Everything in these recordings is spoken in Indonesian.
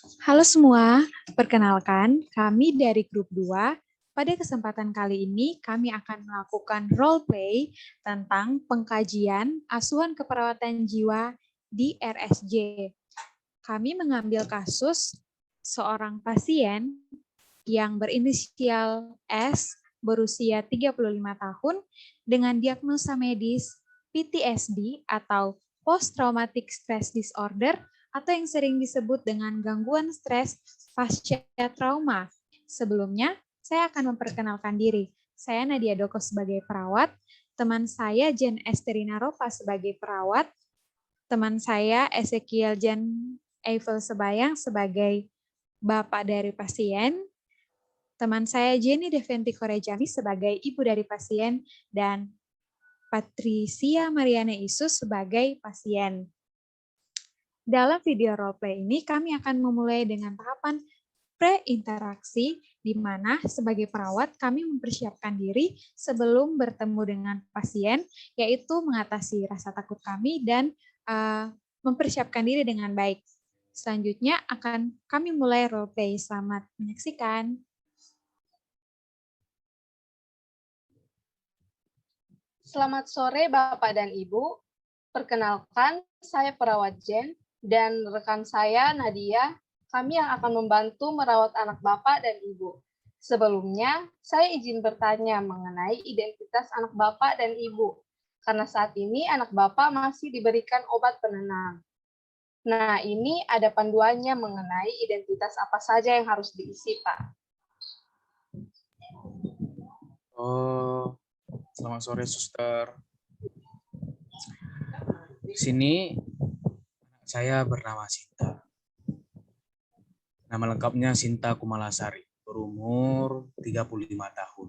Halo semua, perkenalkan kami dari grup 2. Pada kesempatan kali ini kami akan melakukan role play tentang pengkajian asuhan keperawatan jiwa di RSJ. Kami mengambil kasus seorang pasien yang berinisial S berusia 35 tahun dengan diagnosa medis PTSD atau Post Traumatic Stress Disorder atau yang sering disebut dengan gangguan stres pasca trauma. Sebelumnya, saya akan memperkenalkan diri. Saya Nadia Doko sebagai perawat, teman saya Jen Esterina Ropa sebagai perawat, teman saya Ezekiel Jan Eiffel Sebayang sebagai bapak dari pasien, teman saya Jenny Deventi Korejami sebagai ibu dari pasien, dan Patricia Mariana Isus sebagai pasien. Dalam video roleplay ini, kami akan memulai dengan tahapan pre-interaksi, di mana sebagai perawat kami mempersiapkan diri sebelum bertemu dengan pasien, yaitu mengatasi rasa takut kami dan mempersiapkan diri dengan baik. Selanjutnya akan kami mulai roleplay. Selamat menyaksikan. Selamat sore Bapak dan Ibu. Perkenalkan, saya perawat Jen dan rekan saya Nadia. Kami yang akan membantu merawat anak Bapak dan Ibu. Sebelumnya, saya izin bertanya mengenai identitas anak Bapak dan Ibu. Karena saat ini anak Bapak masih diberikan obat penenang. Nah, ini ada panduannya mengenai identitas apa saja yang harus diisi, Pak. Oh, selamat sore, Suster. Di sini saya bernama Sinta. Nama lengkapnya Sinta Kumalasari, berumur 35 tahun.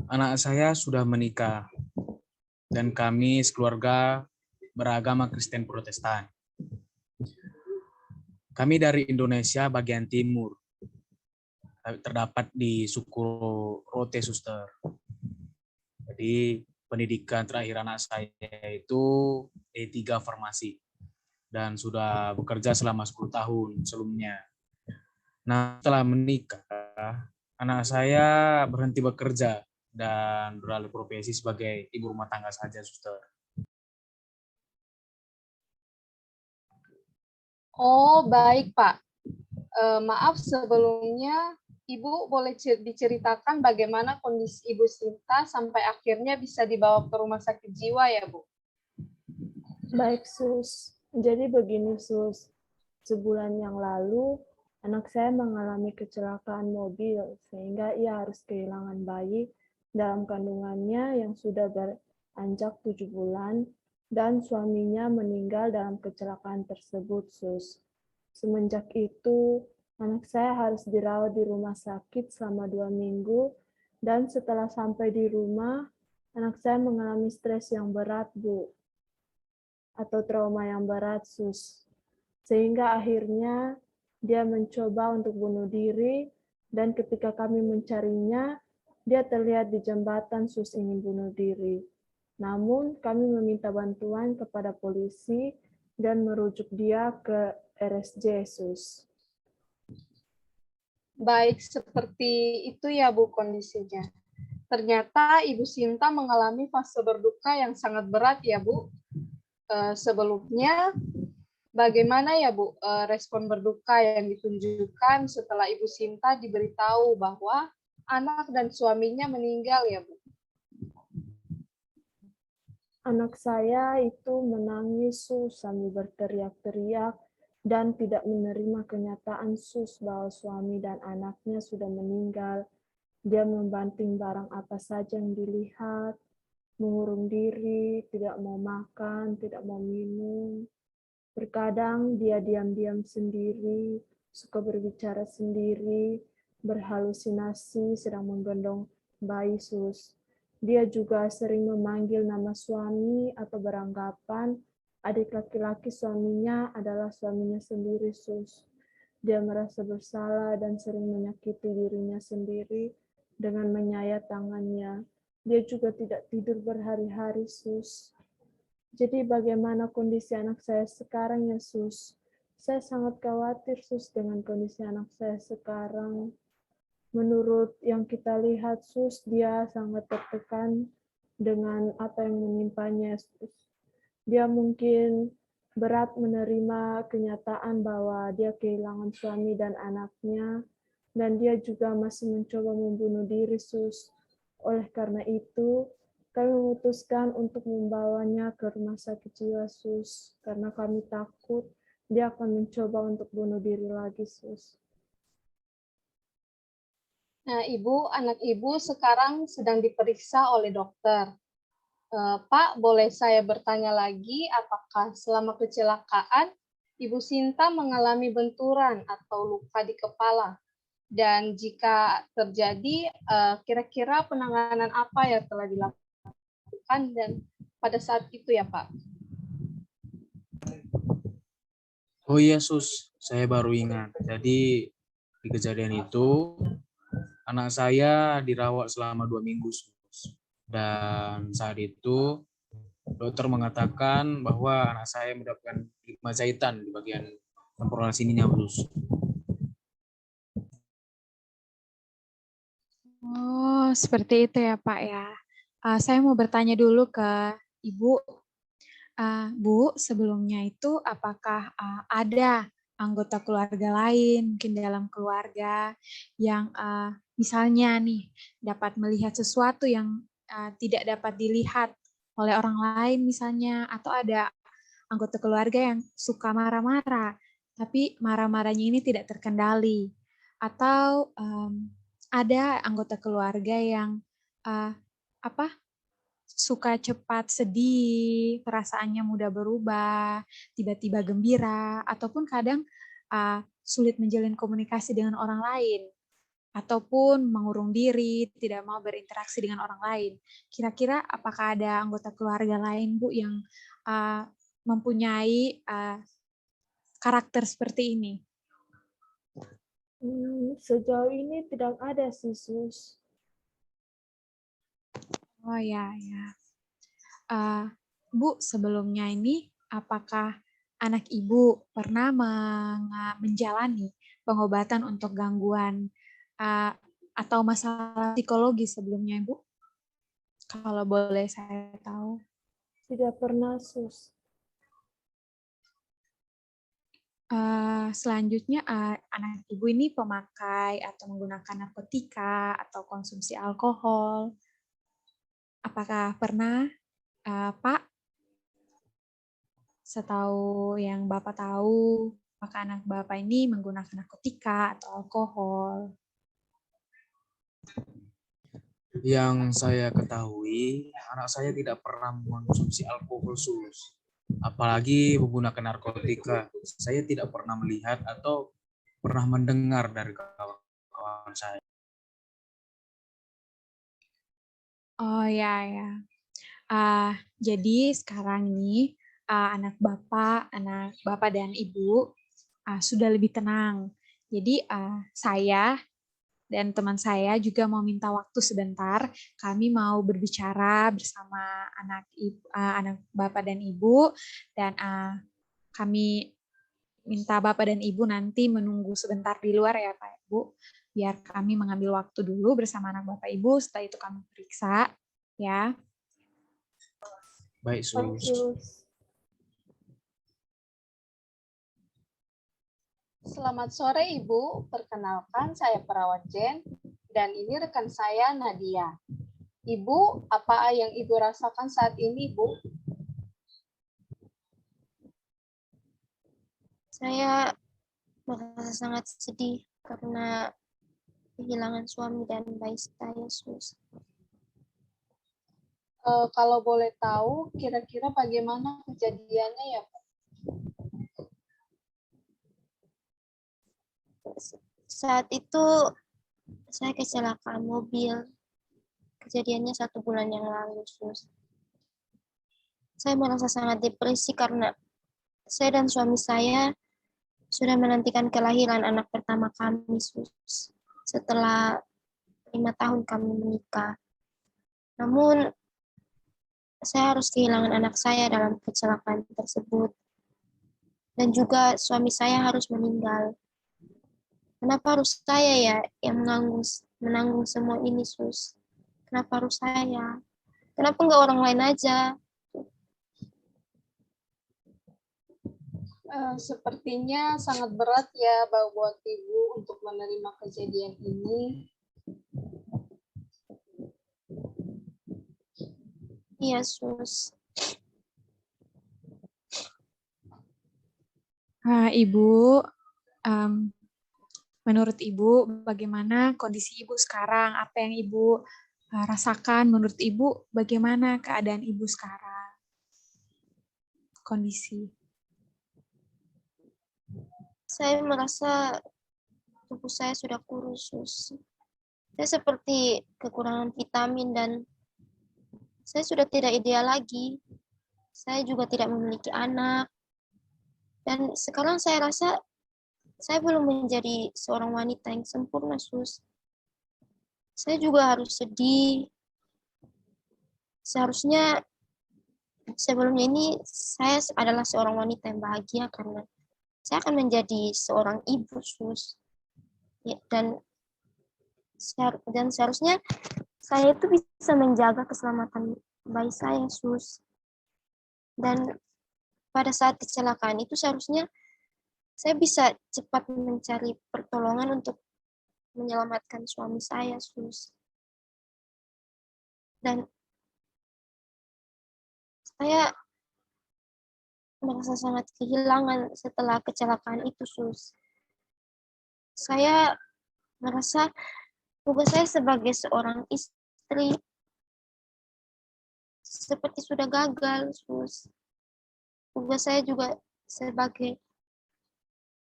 Anak saya sudah menikah dan kami sekeluarga beragama Kristen Protestan. Kami dari Indonesia bagian timur, terdapat di suku Rote, Suster. Jadi pendidikan terakhir anak saya itu D3 Farmasi dan sudah bekerja selama 10 tahun sebelumnya. Nah, setelah menikah, anak saya berhenti bekerja dan beralih profesi sebagai ibu rumah tangga saja, Suster. Oh, baik, Pak. Maaf sebelumnya, Ibu boleh diceritakan bagaimana kondisi Ibu Sinta sampai akhirnya bisa dibawa ke rumah sakit jiwa ya, Bu? Baik, Sus. Jadi begini, Sus. Sebulan yang lalu, anak saya mengalami kecelakaan mobil, sehingga ia harus kehilangan bayi dalam kandungannya yang sudah beranjak 7 bulan, dan suaminya meninggal dalam kecelakaan tersebut, Sus. Semenjak itu, anak saya harus dirawat di rumah sakit selama 2 minggu, dan setelah sampai di rumah, anak saya mengalami stres yang berat, Bu, atau trauma yang berat, Sus. Sehingga akhirnya dia mencoba untuk bunuh diri, dan ketika kami mencarinya, dia terlihat di jembatan, Sus, ingin bunuh diri. Namun kami meminta bantuan kepada polisi dan merujuk dia ke RSJ, Sus. Baik, seperti itu ya, Bu, kondisinya. Ternyata Ibu Sinta mengalami fase berduka yang sangat berat ya, Bu. Sebelumnya, bagaimana ya, Bu, respon berduka yang ditunjukkan setelah Ibu Sinta diberitahu bahwa anak dan suaminya meninggal ya, Bu? Anak saya itu menangis, Sus, sambil berteriak-teriak dan tidak menerima kenyataan, Sus, bahwa suami dan anaknya sudah meninggal. Dia membanting barang apa saja yang dilihat, mengurung diri, tidak mau makan, tidak mau minum. Terkadang dia diam-diam sendiri, suka berbicara sendiri, berhalusinasi sedang menggendong bayi, Sus. Dia juga sering memanggil nama suami atau beranggapan adik laki-laki suaminya adalah suaminya sendiri, Sus. Dia merasa bersalah dan sering menyakiti dirinya sendiri dengan menyayat tangannya. Dia juga tidak tidur berhari-hari, Sus. Jadi bagaimana kondisi anak saya sekarang ya, Sus? Saya sangat khawatir, Sus, dengan kondisi anak saya sekarang. Menurut yang kita lihat, Sus, dia sangat tertekan dengan apa yang menimpanya, Sus. Dia mungkin berat menerima kenyataan bahwa dia kehilangan suami dan anaknya, dan dia juga masih mencoba membunuh diri, Sus. Oleh karena itu, kami memutuskan untuk membawanya ke rumah sakit jiwa, Sus, karena kami takut dia akan mencoba untuk bunuh diri lagi, Sus. Nah, Ibu, anak Ibu sekarang sedang diperiksa oleh dokter. Pak, boleh saya bertanya lagi, apakah selama kecelakaan Ibu Sinta mengalami benturan atau luka di kepala? Dan jika terjadi, kira-kira penanganan apa yang telah dilakukan dan pada saat itu ya, Pak? Oh iya, Sus, saya baru ingat. Jadi di kejadian itu anak saya dirawat selama 2 minggu, Sus. Dan saat itu dokter mengatakan bahwa anak saya mendapatkan 5 jahitan di bagian temporal sininya, Sus. Oh, seperti itu ya Pak ya. Saya mau bertanya dulu ke Ibu. Bu, sebelumnya itu apakah ada anggota keluarga lain, mungkin dalam keluarga, yang misalnya nih dapat melihat sesuatu yang tidak dapat dilihat oleh orang lain misalnya, atau ada anggota keluarga yang suka marah-marah, tapi marah-marahnya ini tidak terkendali, atau ada anggota keluarga yang suka cepat sedih, perasaannya mudah berubah, tiba-tiba gembira, ataupun kadang sulit menjalin komunikasi dengan orang lain, ataupun mengurung diri, tidak mau berinteraksi dengan orang lain. Kira-kira apakah ada anggota keluarga lain, Bu, yang mempunyai karakter seperti ini? Sejauh ini tidak ada sih, Sus. Oh ya, ya. Bu, sebelumnya ini apakah anak Ibu pernah menjalani pengobatan untuk gangguan atau masalah psikologi sebelumnya, Ibu? Kalau boleh saya tahu. Tidak pernah, Sus. Selanjutnya, anak Ibu ini pemakai atau menggunakan narkotika atau konsumsi alkohol. Apakah pernah, Pak? Setahu yang Bapak tahu, apakah anak Bapak ini menggunakan narkotika atau alkohol? Yang saya ketahui, anak saya tidak pernah mengkonsumsi alkohol, Sus. Apalagi menggunakan narkotika. Saya tidak pernah melihat atau pernah mendengar dari kawan-kawan saya. Oh ya, ya. Jadi sekarang ini anak Bapak dan Ibu sudah lebih tenang. Jadi saya dan teman saya juga mau minta waktu sebentar. Kami mau berbicara bersama anak Bapak dan Ibu, dan kami minta Bapak dan Ibu nanti menunggu sebentar di luar ya Pak Ibu, biar kami mengambil waktu dulu bersama anak Bapak Ibu, setelah itu kami periksa ya. Baik, Baik, Sus. Sus. Selamat sore, Ibu. Perkenalkan, saya perawat Jen, dan ini rekan saya, Nadia. Ibu, apa yang Ibu rasakan saat ini, Bu? Saya merasa sangat sedih karena kehilangan suami dan bayi saya, Sus. Kalau boleh tahu, kira-kira bagaimana kejadiannya ya, Pak? Saat itu saya kecelakaan mobil. Kejadiannya 1 bulan yang lalu, Sus. Saya merasa sangat depresi karena saya dan suami saya sudah menantikan kelahiran anak pertama kami, Sus. Setelah 5 tahun kami menikah. Namun, saya harus kehilangan anak saya dalam kecelakaan tersebut. Dan juga suami saya harus meninggal. Kenapa harus saya ya yang menanggung semua ini, Sus? Kenapa harus saya? Kenapa nggak orang lain aja? Sepertinya sangat berat ya buat Ibu untuk menerima kejadian ini. Iya, Sus. Ibu, menurut Ibu bagaimana kondisi Ibu sekarang? Apa yang Ibu rasakan? Menurut Ibu bagaimana keadaan Ibu sekarang? Kondisi. Saya merasa tubuh saya sudah kurus, Sus. Saya seperti kekurangan vitamin dan saya sudah tidak ideal lagi. Saya juga tidak memiliki anak. Dan sekarang saya rasa saya belum menjadi seorang wanita yang sempurna, Sus. Saya juga harus sedih. Seharusnya sebelumnya ini saya adalah seorang wanita yang bahagia karena saya akan menjadi seorang ibu, Sus. Ya, dan seharusnya saya itu bisa menjaga keselamatan bayi saya, Sus. Dan pada saat kecelakaan itu seharusnya saya bisa cepat mencari pertolongan untuk menyelamatkan suami saya, Sus. Dan saya merasa sangat kehilangan setelah kecelakaan itu, Sus. Saya merasa tugas saya sebagai seorang istri seperti sudah gagal, Sus. Tugas saya juga sebagai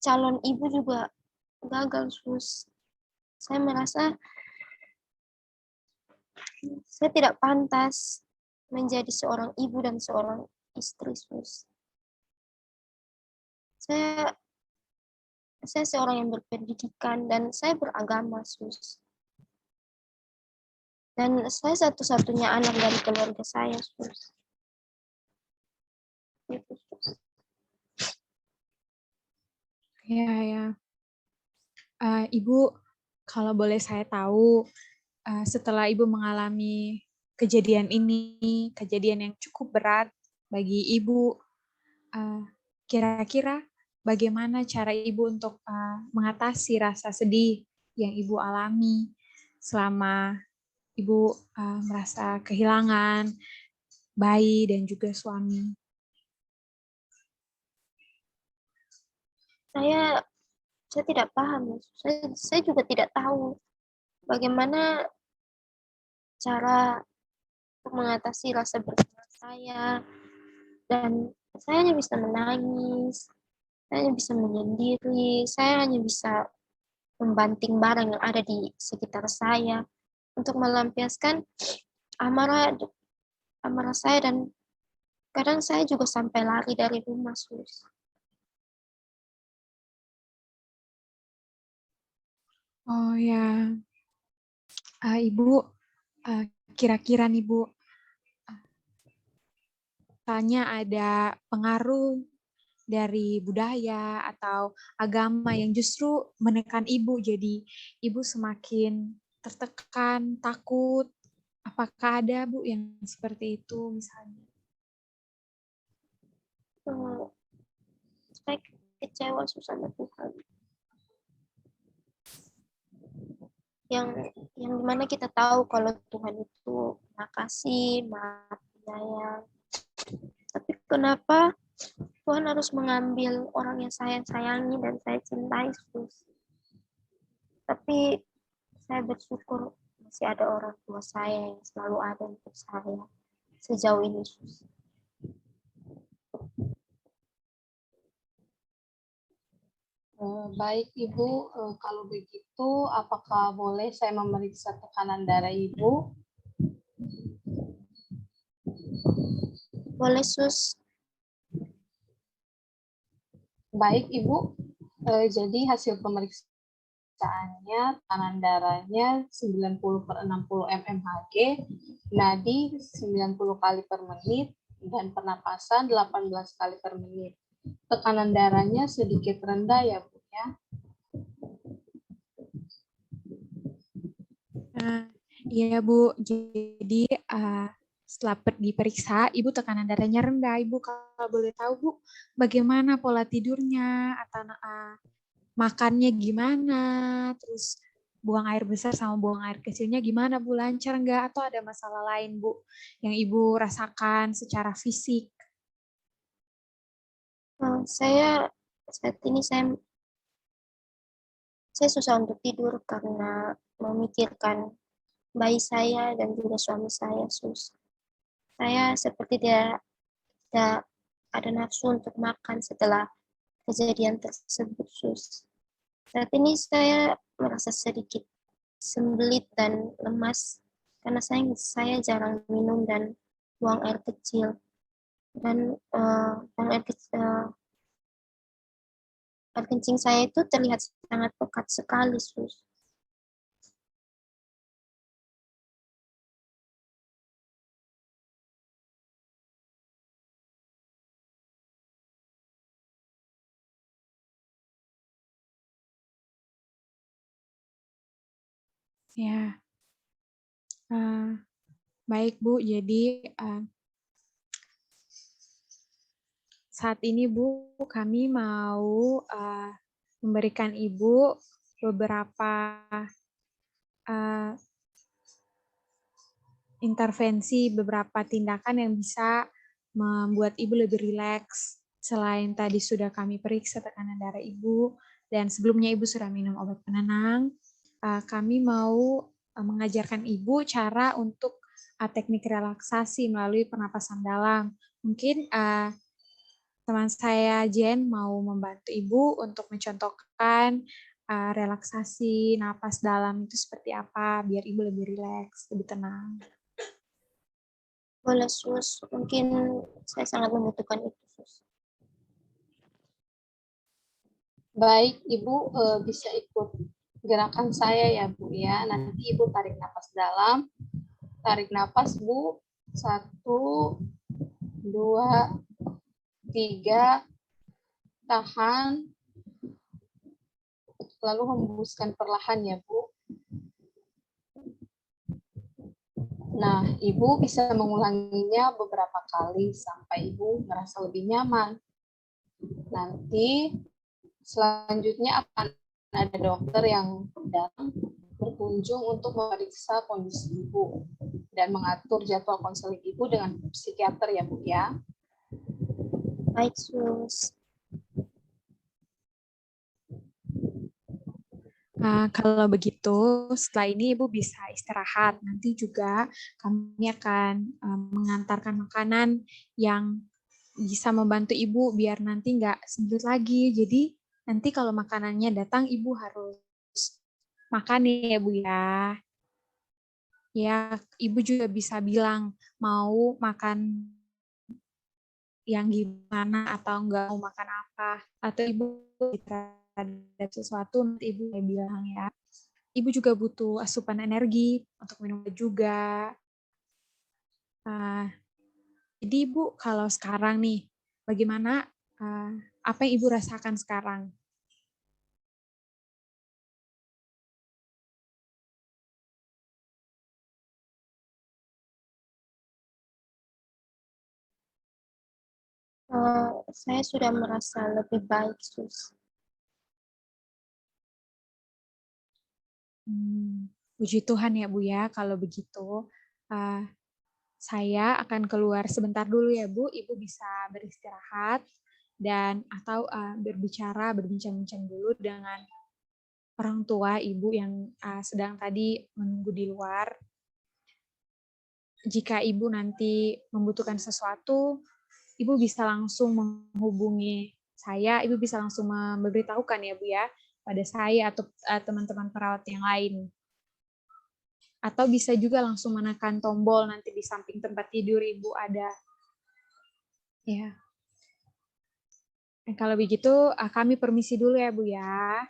calon ibu juga gagal, Sus. Saya merasa saya tidak pantas menjadi seorang ibu dan seorang istri, Sus. Saya seorang yang berpendidikan dan saya beragama, Sus. Dan saya satu-satunya anak dari keluarga saya, Sus. Itu, Sus. Ya. Ibu, kalau boleh saya tahu, setelah Ibu mengalami kejadian ini, kejadian yang cukup berat bagi Ibu, kira-kira bagaimana cara Ibu untuk mengatasi rasa sedih yang Ibu alami selama Ibu merasa kehilangan bayi dan juga suami? Saya tidak paham. Saya juga tidak tahu bagaimana cara untuk mengatasi rasa bersalah saya. Dan saya hanya bisa menangis, saya hanya bisa menyendiri, saya hanya bisa membanting barang yang ada di sekitar saya untuk melampiaskan amarah saya, dan kadang saya juga sampai lari dari rumah, Sus. Oh ya, Ibu, kira-kira nih Bu, misalnya ada pengaruh dari budaya atau agama yang justru menekan Ibu, jadi Ibu semakin tertekan, takut. Apakah ada Bu yang seperti itu misalnya? Saya kecewa, Sus, sama Tuhan. Yang dimana kita tahu kalau Tuhan itu Maha Kasih, Maha Penyayang. Tapi kenapa Tuhan harus mengambil orang yang saya sayangi dan saya cintai, Sus? Tapi saya bersyukur masih ada orang tua saya yang selalu ada untuk saya sejauh ini, Sus. Baik Ibu, kalau begitu apakah boleh saya memeriksa tekanan darah Ibu? Boleh, Sus. Baik Ibu, jadi hasil pemeriksaannya tekanan darahnya 90/60 mmHg, nadi 90 kali per menit, dan pernapasan 18 kali per menit. tekanan darahnya sedikit rendah ya Bu ya. Iya Bu, jadi setelah diperiksa, Ibu tekanan darahnya rendah. Ibu kalau boleh tahu Bu, bagaimana pola tidurnya atau makannya gimana, terus buang air besar sama buang air kecilnya gimana Bu, lancar nggak atau ada masalah lain Bu yang Ibu rasakan secara fisik? Saya saat ini saya susah untuk tidur karena memikirkan bayi saya dan juga suami saya, Sus. Saya seperti tidak ada nafsu untuk makan setelah kejadian tersebut, Sus. Saat ini saya merasa sedikit sembelit dan lemas karena saya jarang minum dan buang air kecil. Dan air kencing saya itu terlihat sangat pekat sekali, Sus. Ya, baik Bu. Jadi saat ini Bu, kami mau memberikan Ibu beberapa intervensi, beberapa tindakan yang bisa membuat Ibu lebih rileks. Selain tadi sudah kami periksa tekanan darah Ibu, dan sebelumnya Ibu sudah minum obat penenang, kami mau mengajarkan Ibu cara untuk teknik relaksasi melalui pernapasan dalam. Mungkin teman saya Jen mau membantu Ibu untuk mencontohkan relaksasi napas dalam itu seperti apa, biar Ibu lebih rileks, lebih tenang. Boleh, Sus. Mungkin saya sangat membutuhkan itu, Sus. Baik, Ibu bisa ikut gerakan saya ya Bu ya. Nanti Ibu tarik napas dalam. Tarik napas Bu. 1, 2, 3. Tahan. Lalu hembuskan perlahan ya Bu. Nah, Ibu bisa mengulanginya beberapa kali sampai Ibu merasa lebih nyaman. Nanti selanjutnya akan ada dokter yang datang berkunjung untuk memeriksa kondisi Ibu dan mengatur jadwal konseling Ibu dengan psikiater ya Bu ya. Baik, Sus. Kalau begitu, setelah ini Ibu bisa istirahat. Nanti juga kami akan mengantarkan makanan yang bisa membantu Ibu biar nanti nggak sembelit lagi. Jadi nanti kalau makanannya datang, Ibu harus makan ya Bu ya. Ya, Ibu juga bisa bilang mau makan yang gimana atau nggak mau makan apa. Atau Ibu ada sesuatu nanti Ibu bilang ya. Ibu juga butuh asupan energi untuk minum juga. Jadi Ibu kalau sekarang nih, bagaimana apa yang Ibu rasakan sekarang? Saya sudah merasa lebih baik, Sus. Puji Tuhan ya Bu ya, kalau begitu. Saya akan keluar sebentar dulu ya Bu, Ibu bisa beristirahat dan atau berbincang-bincang dulu dengan orang tua Ibu yang sedang tadi menunggu di luar. Jika Ibu nanti membutuhkan sesuatu, Ibu bisa langsung menghubungi saya, Ibu bisa langsung memberitahukan ya Bu ya, pada saya atau teman-teman perawat yang lain. Atau bisa juga langsung menekan tombol nanti di samping tempat tidur Ibu ada. Ya. Kalau begitu, kami permisi dulu ya Bu ya.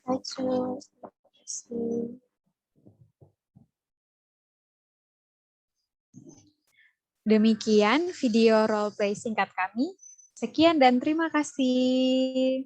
Baik, Sus. Terima kasih. Demikian video role play singkat kami. Sekian dan terima kasih.